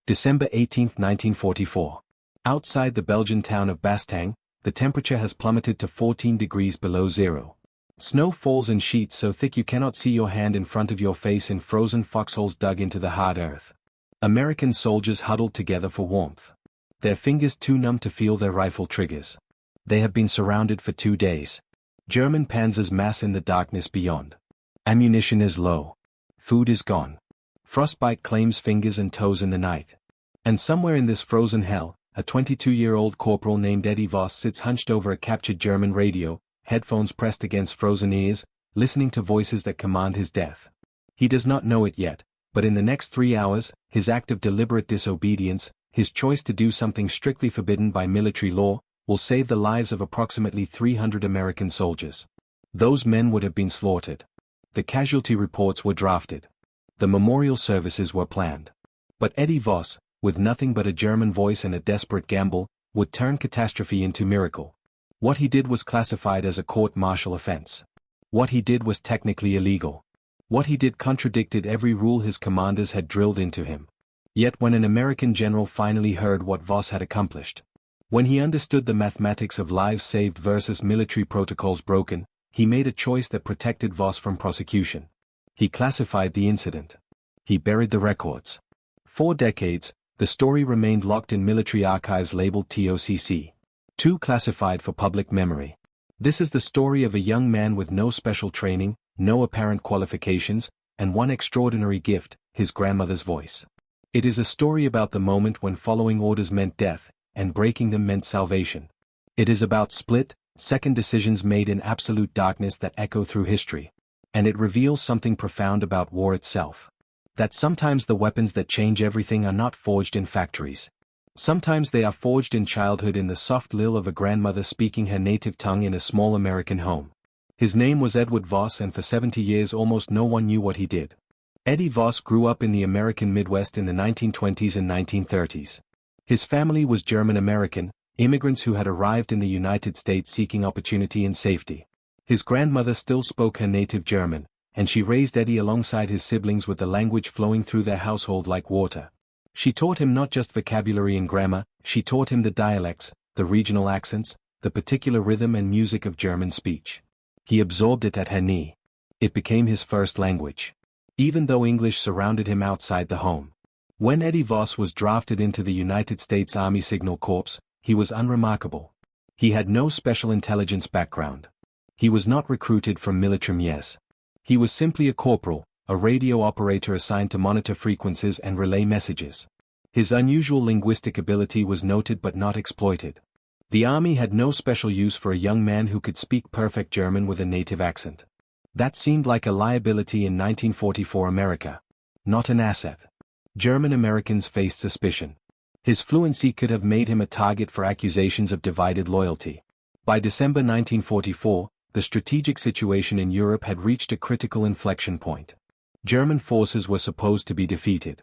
December 18, 1944. Outside the Belgian town of Bastogne, the temperature has plummeted to 14 degrees below zero. Snow falls in sheets so thick you cannot see your hand in front of your face in frozen foxholes dug into the hard earth. American soldiers huddled together for warmth. Their fingers too numb to feel their rifle triggers. They have been surrounded for 2 days. German panzers mass in the darkness beyond. Ammunition is low. Food is gone. Frostbite claims fingers and toes in the night. And somewhere in this frozen hell, a 22-year-old corporal named Eddie Voss sits hunched over a captured German radio, headphones pressed against frozen ears, listening to voices that command his death. He does not know it yet, but in the next 3 hours, his act of deliberate disobedience, his choice to do something strictly forbidden by military law, will save the lives of approximately 300 American soldiers. Those men would have been slaughtered. The casualty reports were drafted. The memorial services were planned. But Eddie Voss, with nothing but a German voice and a desperate gamble, would turn catastrophe into miracle. What he did was classified as a court-martial offense. What he did was technically illegal. What he did contradicted every rule his commanders had drilled into him. Yet when an American general finally heard what Voss had accomplished, when he understood the mathematics of lives saved versus military protocols broken, he made a choice that protected Voss from prosecution. He classified the incident. He buried the records. 4 decades, the story remained locked in military archives labeled TOCC. 2 classified for public memory. This is the story of a young man with no special training, no apparent qualifications, and one extraordinary gift, his grandmother's voice. It is a story about the moment when following orders meant death, and breaking them meant salvation. It is about split-second decisions made in absolute darkness that echo through history. And it reveals something profound about war itself. That sometimes the weapons that change everything are not forged in factories. Sometimes they are forged in childhood in the soft lill of a grandmother speaking her native tongue in a small American home. His name was Edward Voss, and for 70 years almost no one knew what he did. Eddie Voss grew up in the American Midwest in the 1920s and 1930s. His family was German-American, immigrants who had arrived in the United States seeking opportunity and safety. His grandmother still spoke her native German, and she raised Eddie alongside his siblings with the language flowing through their household like water. She taught him not just vocabulary and grammar, she taught him the dialects, the regional accents, the particular rhythm and music of German speech. He absorbed it at her knee. It became his first language. Even though English surrounded him outside the home. When Eddie Voss was drafted into the United States Army Signal Corps, he was unremarkable. He had no special intelligence background. He was not recruited from military mies. He was simply a corporal, a radio operator assigned to monitor frequencies and relay messages. His unusual linguistic ability was noted but not exploited. The army had no special use for a young man who could speak perfect German with a native accent. That seemed like a liability in 1944 America. Not an asset. German Americans faced suspicion. His fluency could have made him a target for accusations of divided loyalty. By December 1944, the strategic situation in Europe had reached a critical inflection point. German forces were supposed to be defeated.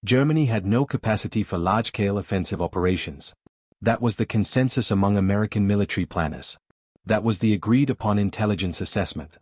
Germany had no capacity for large-scale offensive operations. That was the consensus among American military planners. That was the agreed-upon intelligence assessment.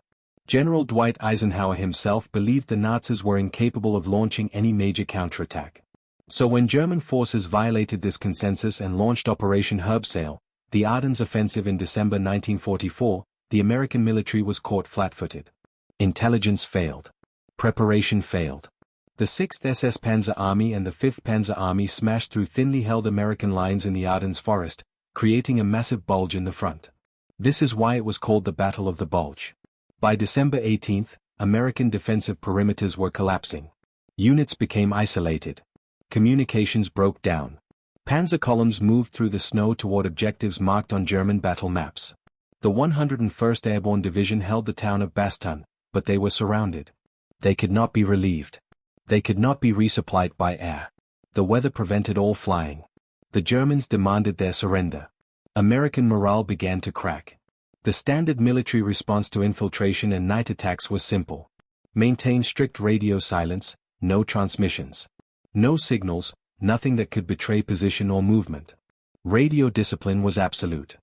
General Dwight Eisenhower himself believed the Nazis were incapable of launching any major counterattack. So when German forces violated this consensus and launched Operation Herbstale, the Ardennes offensive in December 1944, the American military was caught flat-footed. Intelligence failed. Preparation failed. The 6th SS Panzer Army and the 5th Panzer Army smashed through thinly held American lines in the Ardennes forest, creating a massive bulge in the front. This is why it was called the Battle of the Bulge. By December 18, American defensive perimeters were collapsing. Units became isolated. Communications broke down. Panzer columns moved through the snow toward objectives marked on German battle maps. The 101st Airborne Division held the town of Bastogne, but they were surrounded. They could not be relieved. They could not be resupplied by air. The weather prevented all flying. The Germans demanded their surrender. American morale began to crack. The standard military response to infiltration and night attacks was simple. Maintain strict radio silence, no transmissions. No signals, nothing that could betray position or movement. Radio discipline was absolute.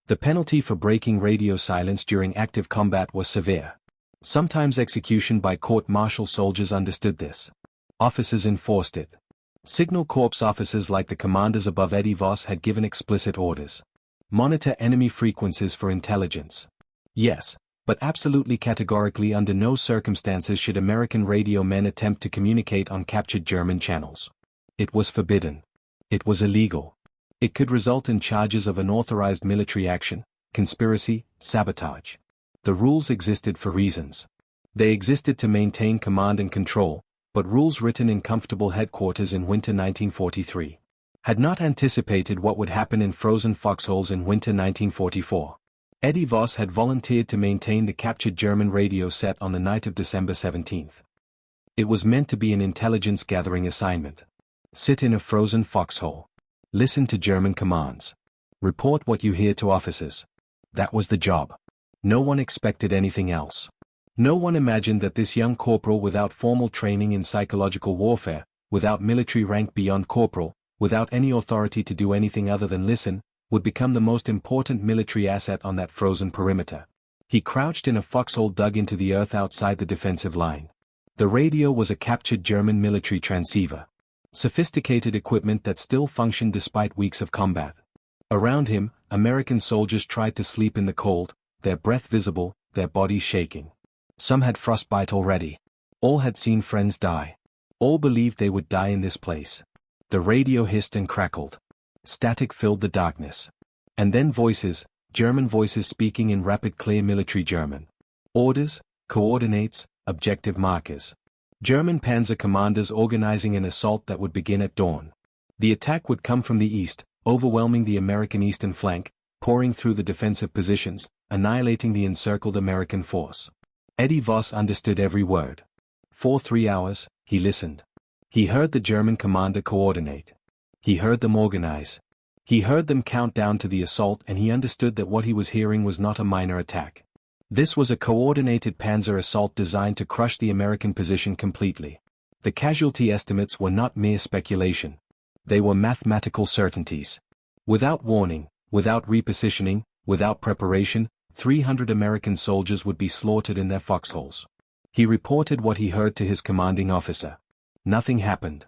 The penalty for breaking radio silence during active combat was severe. Sometimes execution by court-martial soldiers understood this. Officers enforced it. Signal Corps officers like the commanders above Eddie Voss had given explicit orders. Monitor enemy frequencies for intelligence. Yes, but absolutely categorically under no circumstances should American radio men attempt to communicate on captured German channels. It was forbidden. It was illegal. It could result in charges of unauthorized military action, conspiracy, sabotage. The rules existed for reasons. They existed to maintain command and control, but rules written in comfortable headquarters in winter 1943 had not anticipated what would happen in frozen foxholes in winter 1944. Eddie Voss had volunteered to maintain the captured German radio set on the night of December 17. It was meant to be an intelligence-gathering assignment. Sit in a frozen foxhole. Listen to German commands. Report what you hear to officers. That was the job. No one expected anything else. No one imagined that this young corporal without formal training in psychological warfare, without military rank beyond corporal, without any authority to do anything other than listen, would become the most important military asset on that frozen perimeter. He crouched in a foxhole dug into the earth outside the defensive line. The radio was a captured German military transceiver. Sophisticated equipment that still functioned despite weeks of combat. Around him, American soldiers tried to sleep in the cold, their breath visible, their bodies shaking. Some had frostbite already. All had seen friends die. All believed they would die in this place. The radio hissed and crackled. Static filled the darkness. And then voices, German voices speaking in rapid clear military German. Orders, coordinates, objective markers. German panzer commanders organizing an assault that would begin at dawn. The attack would come from the east, overwhelming the American eastern flank, pouring through the defensive positions, annihilating the encircled American force. Eddie Voss understood every word. For 3 hours, he listened. He heard the German commander coordinate. He heard them organize. He heard them count down to the assault, and he understood that what he was hearing was not a minor attack. This was a coordinated panzer assault designed to crush the American position completely. The casualty estimates were not mere speculation. They were mathematical certainties. Without warning, without repositioning, without preparation, 300 American soldiers would be slaughtered in their foxholes. He reported what he heard to his commanding officer. Nothing happened.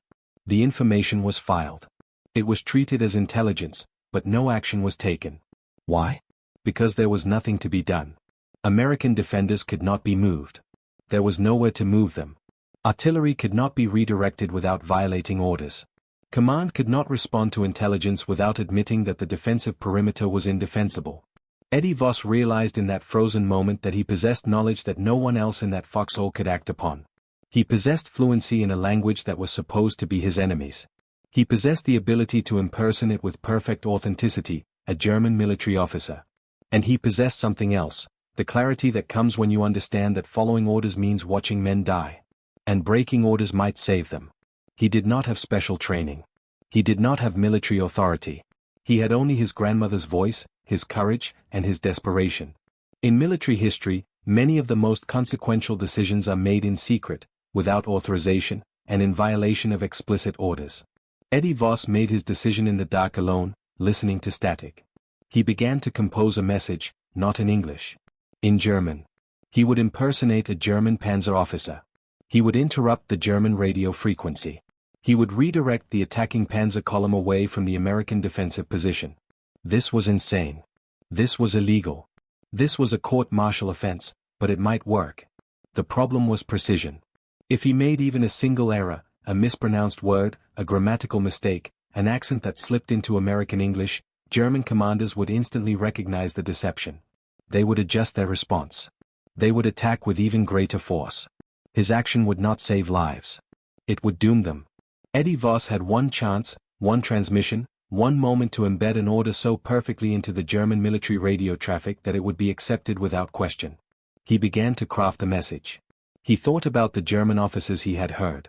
The information was filed. It was treated as intelligence, but no action was taken. Why? Because there was nothing to be done. American defenders could not be moved. There was nowhere to move them. Artillery could not be redirected without violating orders. Command could not respond to intelligence without admitting that the defensive perimeter was indefensible. Eddie Voss realized in that frozen moment that he possessed knowledge that no one else in that foxhole could act upon. He possessed fluency in a language that was supposed to be his enemy's. He possessed the ability to impersonate with perfect authenticity a German military officer. And he possessed something else, the clarity that comes when you understand that following orders means watching men die. And breaking orders might save them. He did not have special training. He did not have military authority. He had only his grandmother's voice, his courage, and his desperation. In military history, many of the most consequential decisions are made in secret, without authorization, and in violation of explicit orders. Eddie Voss made his decision in the dark alone, listening to static. He began to compose a message, not in English. In German. He would impersonate a German panzer officer. He would interrupt the German radio frequency. He would redirect the attacking panzer column away from the American defensive position. This was insane. This was illegal. This was a court-martial offense, but it might work. The problem was precision. If he made even a single error, a mispronounced word, a grammatical mistake, an accent that slipped into American English, German commanders would instantly recognize the deception. They would adjust their response. They would attack with even greater force. His action would not save lives. It would doom them. Eddie Voss had one chance, one transmission, one moment to embed an order so perfectly into the German military radio traffic that it would be accepted without question. He began to craft the message. He thought about the German officers he had heard.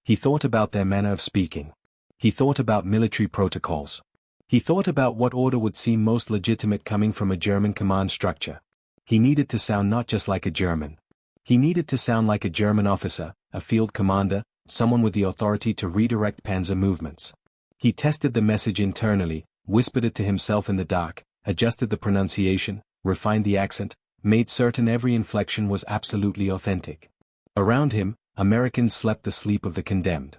He thought about their manner of speaking. He thought about military protocols. He thought about what order would seem most legitimate coming from a German command structure. He needed to sound not just like a German. He needed to sound like a German officer, a field commander, someone with the authority to redirect panzer movements. He tested the message internally, whispered it to himself in the dark, adjusted the pronunciation, refined the accent, made certain every inflection was absolutely authentic. Around him, Americans slept the sleep of the condemned.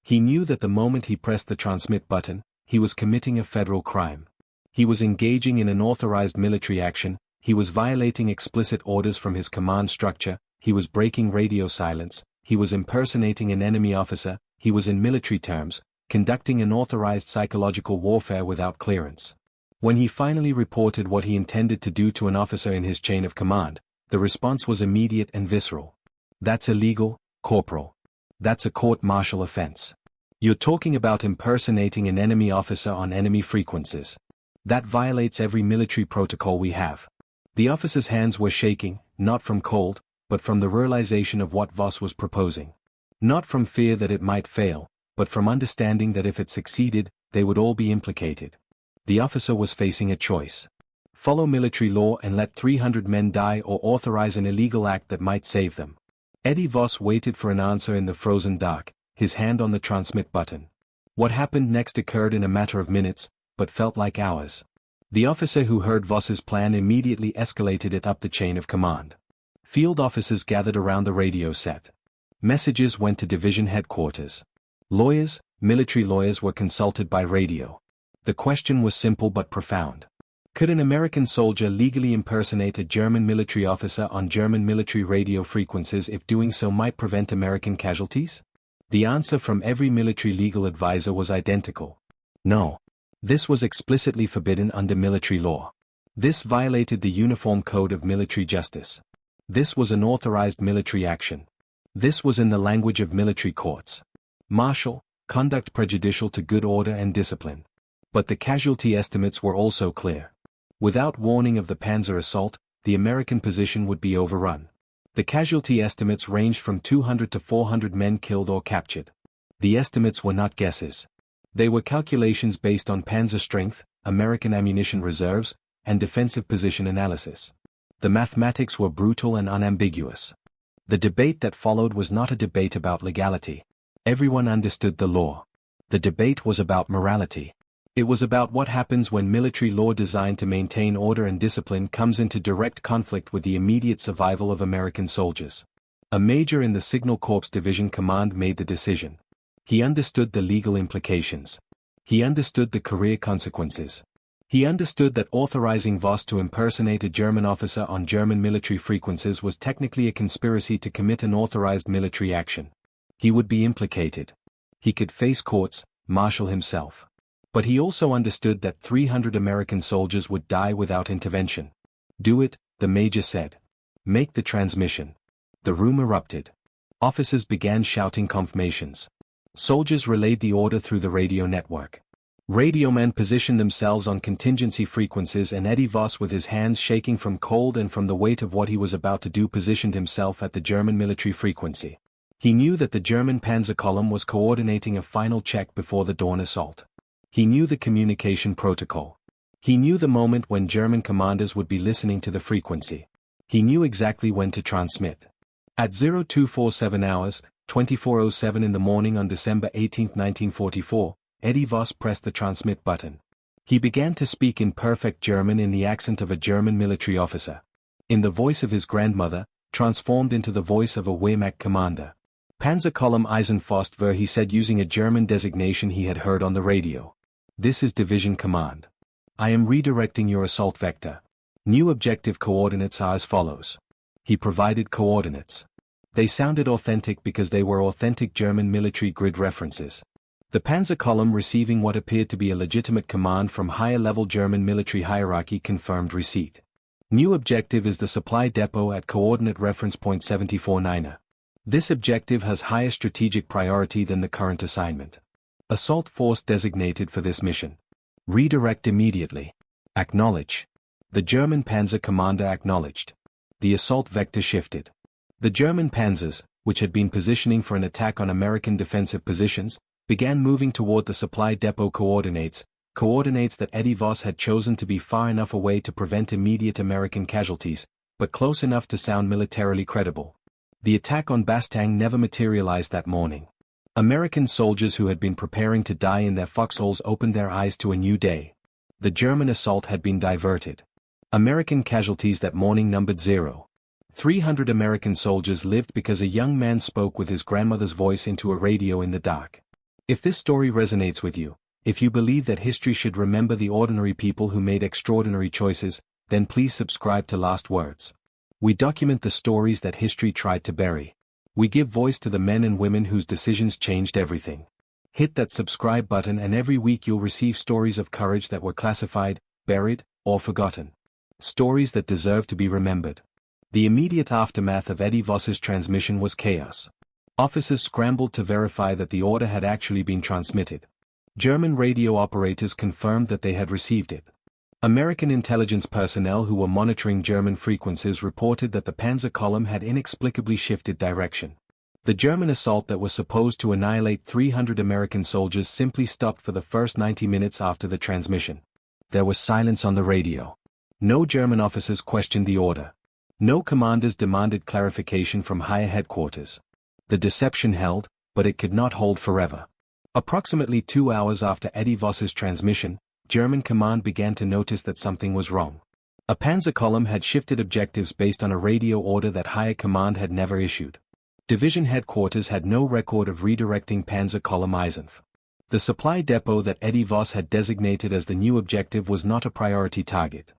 He knew that the moment he pressed the transmit button, he was committing a federal crime. He was engaging in unauthorized military action, he was violating explicit orders from his command structure, he was breaking radio silence, he was impersonating an enemy officer, he was, in military terms, conducting unauthorized psychological warfare without clearance. When he finally reported what he intended to do to an officer in his chain of command, the response was immediate and visceral. "That's illegal, Corporal. That's a court-martial offense. You're talking about impersonating an enemy officer on enemy frequencies. That violates every military protocol we have." The officer's hands were shaking, not from cold, but from the realization of what Voss was proposing. Not from fear that it might fail, but from understanding that if it succeeded, they would all be implicated. The officer was facing a choice. Follow military law and let 300 men die, or authorize an illegal act that might save them. Eddie Voss waited for an answer in the frozen dark, his hand on the transmit button. What happened next occurred in a matter of minutes, but felt like hours. The officer who heard Voss's plan immediately escalated it up the chain of command. Field officers gathered around the radio set. Messages went to division headquarters. Lawyers, military lawyers, were consulted by radio. The question was simple but profound. Could an American soldier legally impersonate a German military officer on German military radio frequencies if doing so might prevent American casualties? The answer from every military legal advisor was identical. No. This was explicitly forbidden under military law. This violated the Uniform Code of Military Justice. This was unauthorized military action. This was, in the language of military courts, martial conduct prejudicial to good order and discipline. But the casualty estimates were also clear. Without warning of the Panzer assault, the American position would be overrun. The casualty estimates ranged from 200 to 400 men killed or captured. The estimates were not guesses. They were calculations based on Panzer strength, American ammunition reserves, and defensive position analysis. The mathematics were brutal and unambiguous. The debate that followed was not a debate about legality. Everyone understood the law. The debate was about morality. It was about what happens when military law designed to maintain order and discipline comes into direct conflict with the immediate survival of American soldiers. A major in the Signal Corps Division Command made the decision. He understood the legal implications. He understood the career consequences. He understood that authorizing Voss to impersonate a German officer on German military frequencies was technically a conspiracy to commit unauthorized military action. He would be implicated. He could face courts, martial himself. But he also understood that 300 American soldiers would die without intervention. "Do it," the major said. "Make the transmission." The room erupted. Officers began shouting confirmations. Soldiers relayed the order through the radio network. Radiomen positioned themselves on contingency frequencies, and Eddie Voss, with his hands shaking from cold and from the weight of what he was about to do, positioned himself at the German military frequency. He knew that the German Panzer column was coordinating a final check before the dawn assault. He knew the communication protocol. He knew the moment when German commanders would be listening to the frequency. He knew exactly when to transmit. At 0247 hours, 24:07 in the morning on December 18, 1944, Eddie Voss pressed the transmit button. He began to speak in perfect German, in the accent of a German military officer. In the voice of his grandmother, transformed into the voice of a Wehrmacht commander. "Panzer Column Eisenfaust," he said, using a German designation he had heard on the radio. "This is Division Command. I am redirecting your assault vector. New objective coordinates are as follows." He provided coordinates. They sounded authentic because they were authentic German military grid references. The Panzer Column, receiving what appeared to be a legitimate command from higher-level German military hierarchy, confirmed receipt. New objective is the supply depot at coordinate reference point 749. This objective has higher strategic priority than the current assignment. Assault force designated for this mission. Redirect immediately. Acknowledge. The German Panzer commander acknowledged. The assault vector shifted. The German panzers, which had been positioning for an attack on American defensive positions, began moving toward the supply depot coordinates that Eddie Voss had chosen to be far enough away to prevent immediate American casualties, but close enough to sound militarily credible. The attack on Bastogne never materialized that morning. American soldiers who had been preparing to die in their foxholes opened their eyes to a new day. The German assault had been diverted. American casualties that morning numbered 0. 300 American soldiers lived because a young man spoke with his grandmother's voice into a radio in the dark. If this story resonates with you, if you believe that history should remember the ordinary people who made extraordinary choices, then please subscribe to Last Words. We document the stories that history tried to bury. We give voice to the men and women whose decisions changed everything. Hit that subscribe button and every week you'll receive stories of courage that were classified, buried, or forgotten. Stories that deserve to be remembered. The immediate aftermath of Eddie Voss's transmission was chaos. Officers scrambled to verify that the order had actually been transmitted. German radio operators confirmed that they had received it. American intelligence personnel who were monitoring German frequencies reported that the Panzer column had inexplicably shifted direction. The German assault that was supposed to annihilate 300 American soldiers simply stopped for the first 90 minutes after the transmission. There was silence on the radio. No German officers questioned the order. No commanders demanded clarification from higher headquarters. The deception held, but it could not hold forever. Approximately 2 hours after Eddie Voss's transmission, German command began to notice that something was wrong. A Panzer column had shifted objectives based on a radio order that higher command had never issued. Division headquarters had no record of redirecting Panzer column Eisenf. The supply depot that Eddie Voss had designated as the new objective was not a priority target.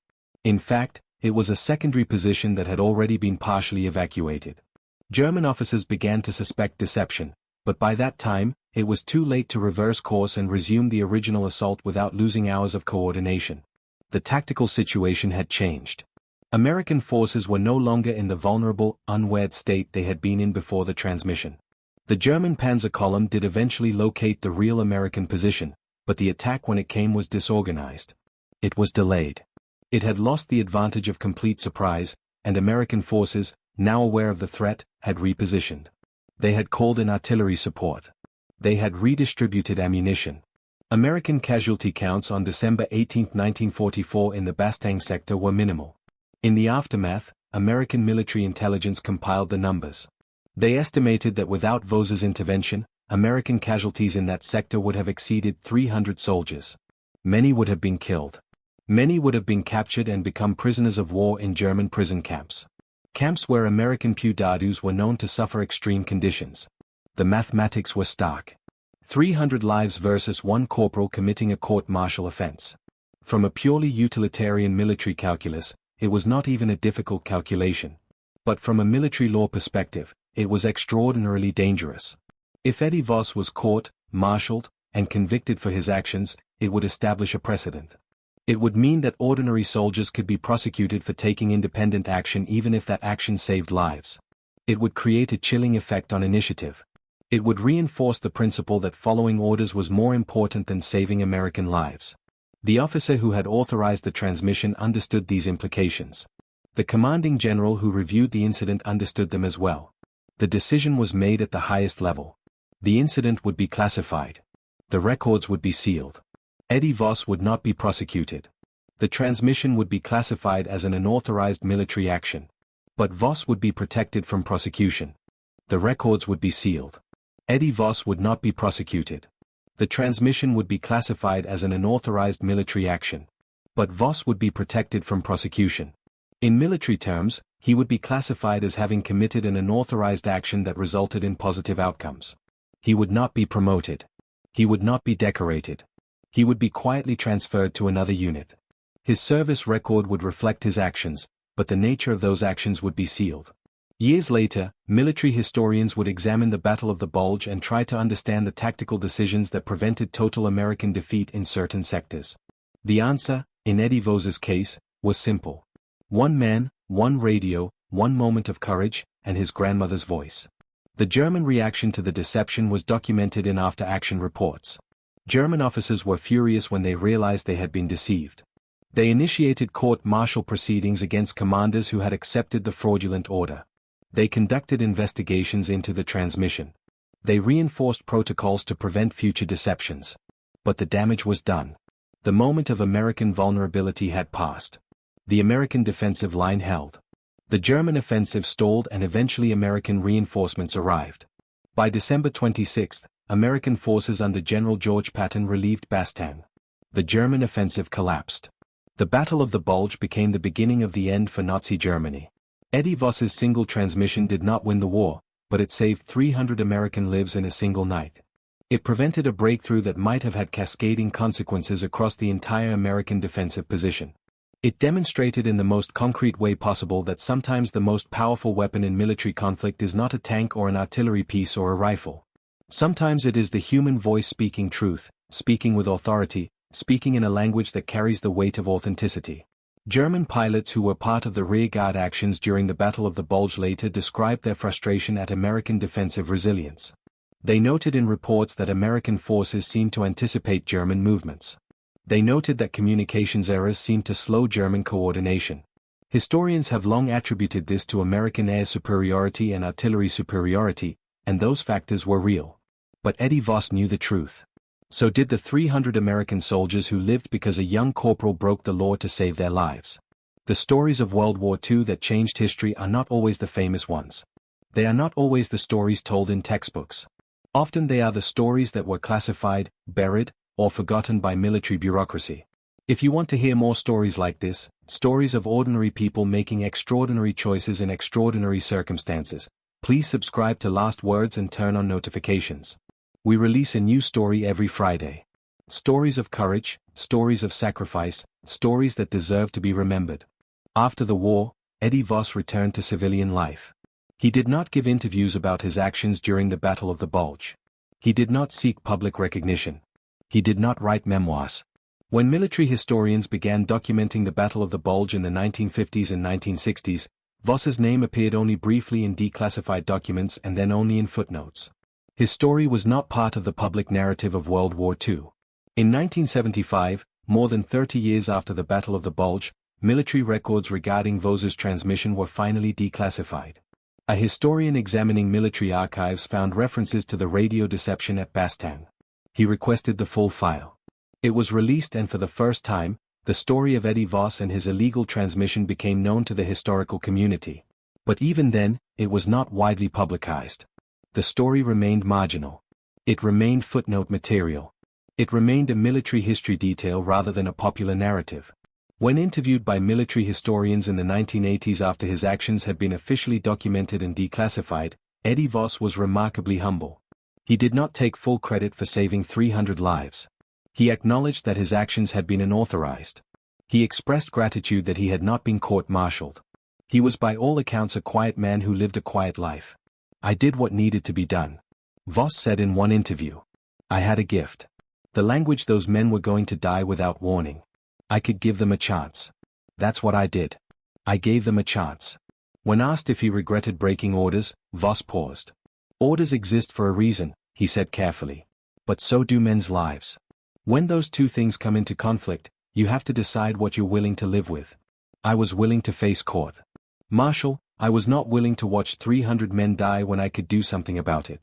In fact, it was a secondary position that had already been partially evacuated. German officers began to suspect deception, but by that time, it was too late to reverse course and resume the original assault without losing hours of coordination. The tactical situation had changed. American forces were no longer in the vulnerable, unwed state they had been in before the transmission. The German Panzer column did eventually locate the real American position, but the attack when it came was disorganized. It was delayed. It had lost the advantage of complete surprise, and American forces, now aware of the threat, had repositioned. They had called in artillery support. They had redistributed ammunition. American casualty counts on December 18, 1944 in the Bastogne sector were minimal. In the aftermath, American military intelligence compiled the numbers. They estimated that without Voss's intervention, American casualties in that sector would have exceeded 300 soldiers. Many would have been killed. Many would have been captured and become prisoners of war in German prison camps. Camps where American POWs were known to suffer extreme conditions. The mathematics were stark. 300 lives versus one corporal committing a court-martial offense. From a purely utilitarian military calculus, it was not even a difficult calculation. But from a military law perspective, it was extraordinarily dangerous. If Eddie Voss was caught, marshaled, and convicted for his actions, it would establish a precedent. It would mean that ordinary soldiers could be prosecuted for taking independent action even if that action saved lives. It would create a chilling effect on initiative. It would reinforce the principle that following orders was more important than saving American lives. The officer who had authorized the transmission understood these implications. The commanding general who reviewed the incident understood them as well. The decision was made at the highest level. The incident would be classified. The records would be sealed. Eddie Voss would not be prosecuted. The transmission would be classified as an unauthorized military action. But Voss would be protected from prosecution. The records would be sealed. Eddie Voss would not be prosecuted. The transmission would be classified as an unauthorized military action. But Voss would be protected from prosecution. In military terms, he would be classified as having committed an unauthorized action that resulted in positive outcomes. He would not be promoted. He would not be decorated. He would be quietly transferred to another unit. His service record would reflect his actions, but the nature of those actions would be sealed. Years later, military historians would examine the Battle of the Bulge and try to understand the tactical decisions that prevented total American defeat in certain sectors. The answer, in Eddie Voss's case, was simple. One man, one radio, one moment of courage, and his grandmother's voice. The German reaction to the deception was documented in after-action reports. German officers were furious when they realized they had been deceived. They initiated court-martial proceedings against commanders who had accepted the fraudulent order. They conducted investigations into the transmission. They reinforced protocols to prevent future deceptions. But the damage was done. The moment of American vulnerability had passed. The American defensive line held. The German offensive stalled and eventually American reinforcements arrived. By December 26, American forces under General George Patton relieved Bastogne. The German offensive collapsed. The Battle of the Bulge became the beginning of the end for Nazi Germany. Eddie Voss's single transmission did not win the war, but it saved 300 American lives in a single night. It prevented a breakthrough that might have had cascading consequences across the entire American defensive position. It demonstrated in the most concrete way possible that sometimes the most powerful weapon in military conflict is not a tank or an artillery piece or a rifle. Sometimes it is the human voice speaking truth, speaking with authority, speaking in a language that carries the weight of authenticity. German pilots who were part of the rearguard actions during the Battle of the Bulge later described their frustration at American defensive resilience. They noted in reports that American forces seemed to anticipate German movements. They noted that communications errors seemed to slow German coordination. Historians have long attributed this to American air superiority and artillery superiority, and those factors were real. But Eddie Voss knew the truth. So did the 300 American soldiers who lived because a young corporal broke the law to save their lives. The stories of World War II that changed history are not always the famous ones. They are not always the stories told in textbooks. Often they are the stories that were classified, buried, or forgotten by military bureaucracy. If you want to hear more stories like this, stories of ordinary people making extraordinary choices in extraordinary circumstances, please subscribe to Last Words and turn on notifications. We release a new story every Friday. Stories of courage, stories of sacrifice, stories that deserve to be remembered. After the war, Eddie Voss returned to civilian life. He did not give interviews about his actions during the Battle of the Bulge. He did not seek public recognition. He did not write memoirs. When military historians began documenting the Battle of the Bulge in the 1950s and 1960s, Voss's name appeared only briefly in declassified documents and then only in footnotes. His story was not part of the public narrative of World War II. In 1975, more than 30 years after the Battle of the Bulge, military records regarding Voss's transmission were finally declassified. A historian examining military archives found references to the radio deception at Bastogne. He requested the full file. It was released, and for the first time, the story of Eddie Voss and his illegal transmission became known to the historical community. But even then, it was not widely publicized. The story remained marginal. It remained footnote material. It remained a military history detail rather than a popular narrative. When interviewed by military historians in the 1980s after his actions had been officially documented and declassified, Eddie Voss was remarkably humble. He did not take full credit for saving 300 lives. He acknowledged that his actions had been unauthorized. He expressed gratitude that he had not been court-martialed. He was by all accounts a quiet man who lived a quiet life. I did what needed to be done. Voss said in one interview. I had a gift. The language those men were going to die without warning. I could give them a chance. That's what I did. I gave them a chance. When asked if he regretted breaking orders, Voss paused. Orders exist for a reason, he said carefully. But so do men's lives. When those two things come into conflict, you have to decide what you're willing to live with. I was willing to face court. Martial, I was not willing to watch 300 men die when I could do something about it.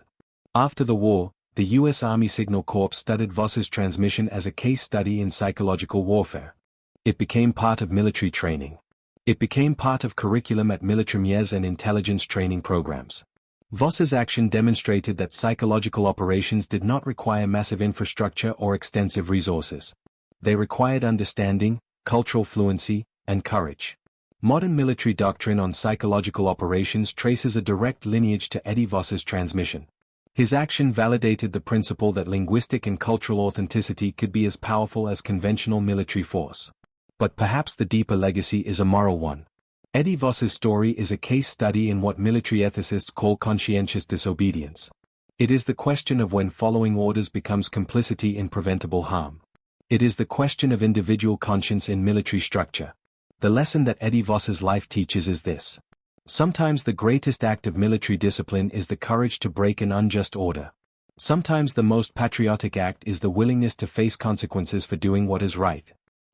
After the war, the U.S. Army Signal Corps studied Voss's transmission as a case study in psychological warfare. It became part of military training. It became part of curriculum at militaires and intelligence training programs. Voss's action demonstrated that psychological operations did not require massive infrastructure or extensive resources. They required understanding, cultural fluency, and courage. Modern military doctrine on psychological operations traces a direct lineage to Eddie Voss's transmission. His action validated the principle that linguistic and cultural authenticity could be as powerful as conventional military force. But perhaps the deeper legacy is a moral one. Eddie Voss's story is a case study in what military ethicists call conscientious disobedience. It is the question of when following orders becomes complicity in preventable harm. It is the question of individual conscience in military structure. The lesson that Eddie Voss's life teaches is this. Sometimes the greatest act of military discipline is the courage to break an unjust order. Sometimes the most patriotic act is the willingness to face consequences for doing what is right.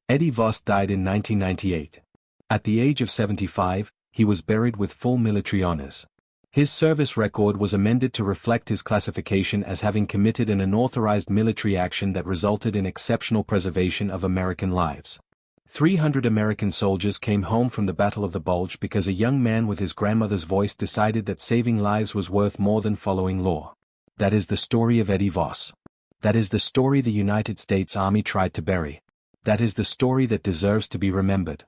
Eddie Voss died in 1998. At the age of 75, he was buried with full military honors. His service record was amended to reflect his classification as having committed an unauthorized military action that resulted in exceptional preservation of American lives. 300 American soldiers came home from the Battle of the Bulge because a young man with his grandmother's voice decided that saving lives was worth more than following law. That is the story of Eddie Voss. That is the story the United States Army tried to bury. That is the story that deserves to be remembered.